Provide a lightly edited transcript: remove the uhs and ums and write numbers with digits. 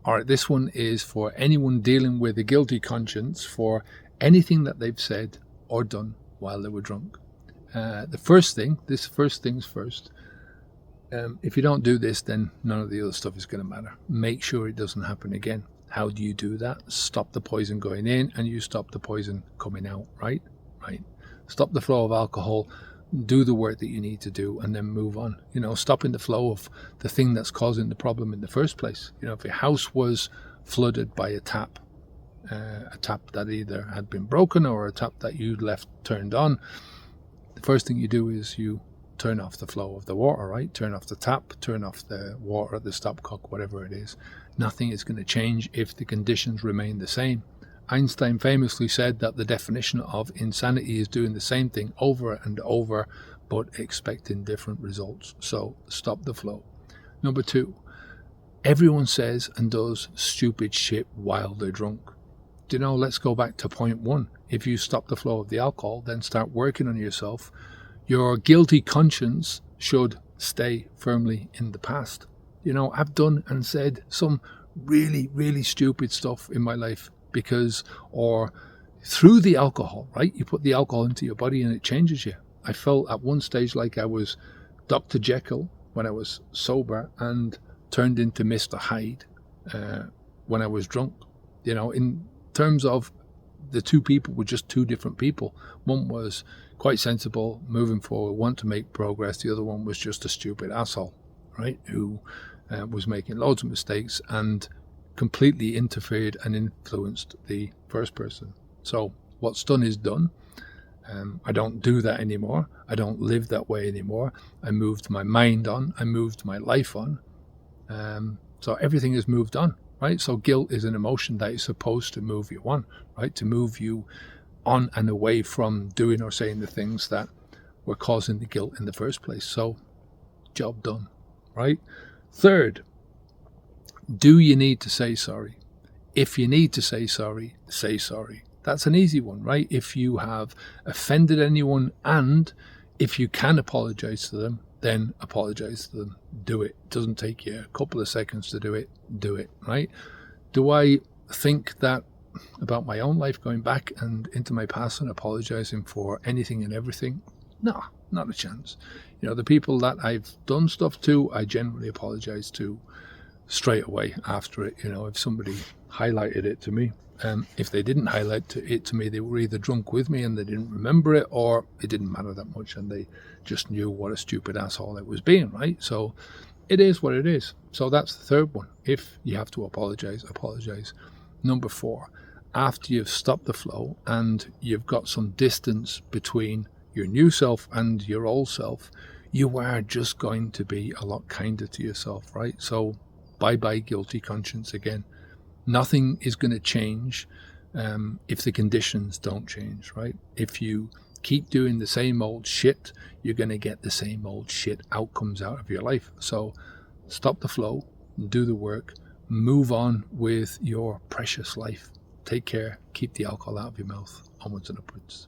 All right, this one is for anyone dealing with a guilty conscience for anything that they've said or done while they were drunk. The first things first. If you don't do this, then none of the other stuff is going to matter. Make sure it doesn't happen again. How do you do that? Stop the poison going in and you stop the poison coming out, right? Right. Stop the flow of alcohol. Do the work that you need to do and then move on. Stopping the flow of the thing that's causing the problem in the first place. If your house was flooded by a tap that either had been broken or a tap that you'd left turned on, the first thing you do is you turn off the flow of the water, right? Turn off the tap, turn off the water at the stopcock, whatever it is. Nothing is going to change if the conditions remain the same. Einstein famously said that the definition of insanity is doing the same thing over and over, but expecting different results. So stop the flow. Number 2, everyone says and does stupid shit while they're drunk. Let's go back to point 1. If you stop the flow of the alcohol, then start working on yourself. Your guilty conscience should stay firmly in the past. I've done and said some really, really stupid stuff in my life or through the alcohol, right? You put the alcohol into your body and it changes you. I felt at one stage like I was Dr. Jekyll when I was sober and turned into Mr. Hyde when I was drunk. In terms of the two people were just two different people. One was quite sensible, moving forward, want to make progress. The other one was just a stupid asshole, right? Who was making loads of mistakes and completely interfered and influenced the first person. So what's done is done. I don't do that anymore. I don't live that way anymore. I moved my mind on. I moved my life on. So everything has moved on, right? So guilt is an emotion that is supposed to move you on, right? To move you on and away from doing or saying the things that were causing the guilt in the first place. So job done, right? Third, do you need to say sorry? If you need to say sorry, say sorry. That's an easy one, right? If you have offended anyone and if you can apologize to them, then apologize to them. Do it. It doesn't take you a couple of seconds to do it, right? Do I think that about my own life, going back and into my past and apologizing for anything and everything? No, not a chance. The people that I've done stuff to, I generally apologize to straight away after it. If somebody highlighted it to me, if they didn't highlight it to me, they were either drunk with me and they didn't remember it, or it didn't matter that much and they just knew what a stupid asshole it was being, right? So it is what it is. So that's the third one. If you have to apologize, apologize. Number 4, after you've stopped the flow and you've got some distance between your new self and your old self, you are just going to be a lot kinder to yourself, right? So bye-bye guilty conscience again. Nothing is going to change if the conditions don't change, right? If you keep doing the same old shit, you're going to get the same old shit outcomes out of your life. So stop the flow, do the work, move on with your precious life. Take care, keep the alcohol out of your mouth, onwards and upwards.